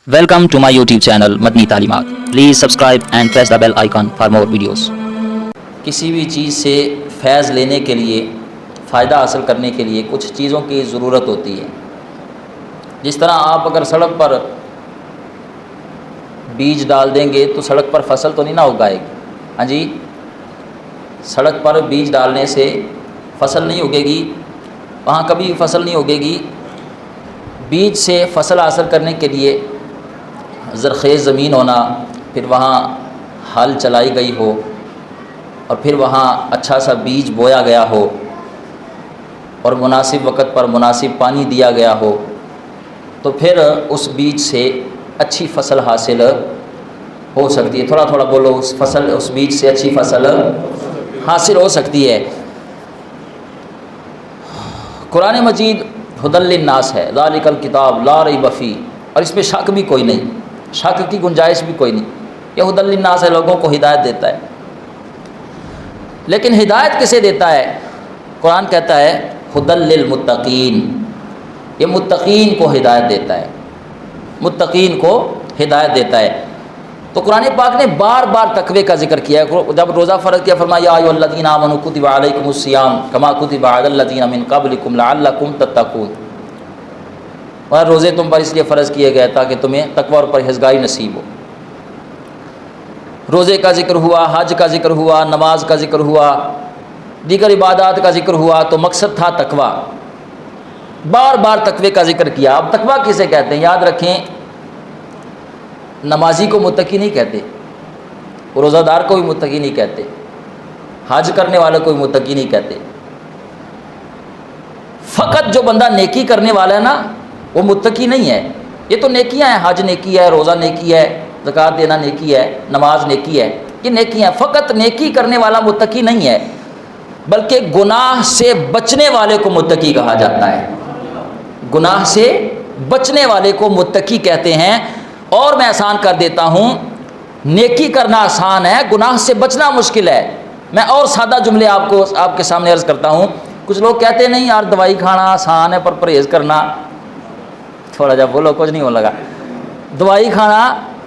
Welcome to my YouTube channel مدنی تعلیمات. Please subscribe and press the bell icon for more videos. کسی بھی چیز سے فیض لینے کے لیے، فائدہ حاصل کرنے کے لیے کچھ چیزوں کی ضرورت ہوتی ہے. جس طرح آپ اگر سڑک پر بیج ڈال دیں گے تو سڑک پر فصل تو نہیں نہ اگائے گی. ہاں جی، سڑک پر بیج ڈالنے سے فصل نہیں اگے گی، وہاں کبھی فصل نہیں اگے گی. بیج سے فصل حاصل کرنے کے لیے زرخیز زمین ہونا، پھر وہاں ہل چلائی گئی ہو اور پھر وہاں اچھا سا بیج بویا گیا ہو اور مناسب وقت پر مناسب پانی دیا گیا ہو، تو پھر اس بیج سے اچھی فصل حاصل ہو سکتی ہے. تھوڑا تھوڑا بولو، اس بیج سے اچھی فصل حاصل ہو سکتی ہے. قرآن مجید ھدی للناس ہے، ذالک الکتاب لا ریب فیہ، اور اس میں شک بھی کوئی نہیں، شک کی گنجائش بھی کوئی نہیں. یہ ھدی للناس ہے، لوگوں کو ہدایت دیتا ہے. لیکن ہدایت کسے دیتا ہے؟ قرآن کہتا ہے ھدی للمتقین، یہ متقین کو ہدایت دیتا ہے، متقین کو ہدایت دیتا ہے. تو قرآن پاک نے بار بار تقوی کا ذکر کیا ہے. جب روزہ فرض کیا فرمایا یا ایھا الذین آمنوا کتب علیکم الصیام کما کتب علی الذین من قبلکم لعلکم تتقون. اور روزے تم پر اس لیے فرض کیے گئے تاکہ تمہیں تقوی اور پرہیزگاری نصیب ہو. روزے کا ذکر ہوا، حج کا ذکر ہوا، نماز کا ذکر ہوا، دیگر عبادات کا ذکر ہوا، تو مقصد تھا تقوی. بار بار تقوی کا ذکر کیا. اب تقوی کسے کہتے ہیں؟ یاد رکھیں، نمازی کو متقی نہیں کہتے، روزہ دار کو بھی متقی نہیں کہتے، حج کرنے والے کو بھی متقی نہیں کہتے. فقط جو بندہ نیکی کرنے والا ہے نا، وہ متقی نہیں ہے. یہ تو نیکیاں ہیں، حج نیکی ہے، روزہ نیکی ہے، زکوٰۃ دینا نیکی ہے، نماز نیکی ہے، یہ نیکیاں. فقط نیکی کرنے والا متقی نہیں ہے، بلکہ گناہ سے بچنے والے کو متقی کہا جاتا ہے. گناہ سے بچنے والے کو متقی کہتے ہیں. اور میں آسان کر دیتا ہوں، نیکی کرنا آسان ہے، گناہ سے بچنا مشکل ہے. میں اور سادہ جملے آپ کے سامنے عرض کرتا ہوں. کچھ لوگ کہتے ہیں نہیں یار، دوائی کھانا آسان ہے پر پرہیز کرنا تھوڑا جا بولو، کچھ نہیں ہو لگا. دوائی کھانا،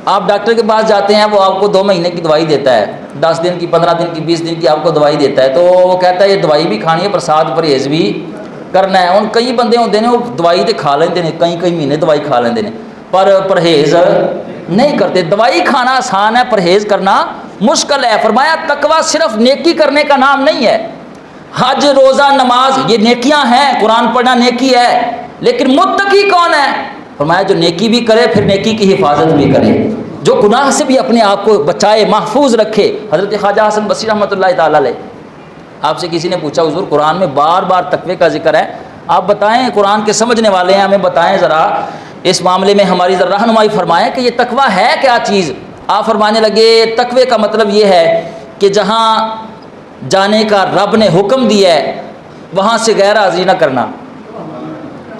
آپ ڈاکٹر کے پاس جاتے ہیں، وہ آپ کو 2 مہینے کی دوائی دیتا ہے، 10 دن کی، 15 دن کی، 20 دن کی آپ کو دوائی دیتا ہے. تو وہ کہتا ہے یہ دوائی بھی کھانی ہے پر ساتھ پرہیز بھی کرنا ہے. ان کئی بندے ہوتے ہیں وہ دوائی تو کھا لیندے ہیں، کئی مہینے دوائی کھا لیندے ہیں پر پرہیز نہیں کرتے. دوائی کھانا آسان ہے، پرہیز کرنا مشکل ہے. فرمایا تقویٰ صرف نیکی کرنے کا نام نہیں ہے. حج، روزہ، نماز یہ نیکیاں ہیں، قرآن پڑھنا نیکی ہے، لیکن متقی کون ہے؟ فرمایا جو نیکی بھی کرے پھر نیکی کی حفاظت بھی کرے، جو گناہ سے بھی اپنے آپ کو بچائے، محفوظ رکھے. حضرت خواجہ حسن بصری رحمۃ اللہ تعالیٰ علیہ، آپ سے کسی نے پوچھا حضور قرآن میں بار بار تقوی کا ذکر ہے، آپ بتائیں، قرآن کے سمجھنے والے ہیں، ہمیں بتائیں ذرا، اس معاملے میں ہماری ذرا رہنمائی فرمائیں کہ یہ تقوی ہے کیا چیز. آپ فرمانے لگے تقوی کا مطلب یہ ہے کہ جہاں جانے کا رب نے حکم دیا ہے وہاں سے غیر حاضری نہ کرنا.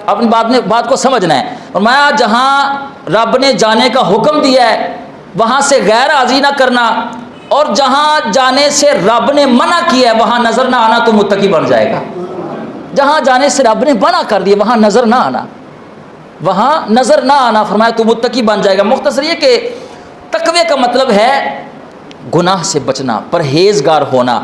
اپنی بات کو سمجھنا ہے. فرمایا جہاں رب نے جانے کا حکم دیا ہے وہاں سے غیر حاضری نہ کرنا، اور جہاں جانے سے رب نے منع کیا ہے وہاں نظر نہ آنا، تو متقی بن جائے گا. جہاں جانے سے رب نے منع کر دیا وہاں نظر نہ آنا، وہاں نظر نہ آنا، فرمایا تو متقی بن جائے گا. مختصر یہ کہ تقوی کا مطلب ہے گناہ سے بچنا، پرہیزگار ہونا.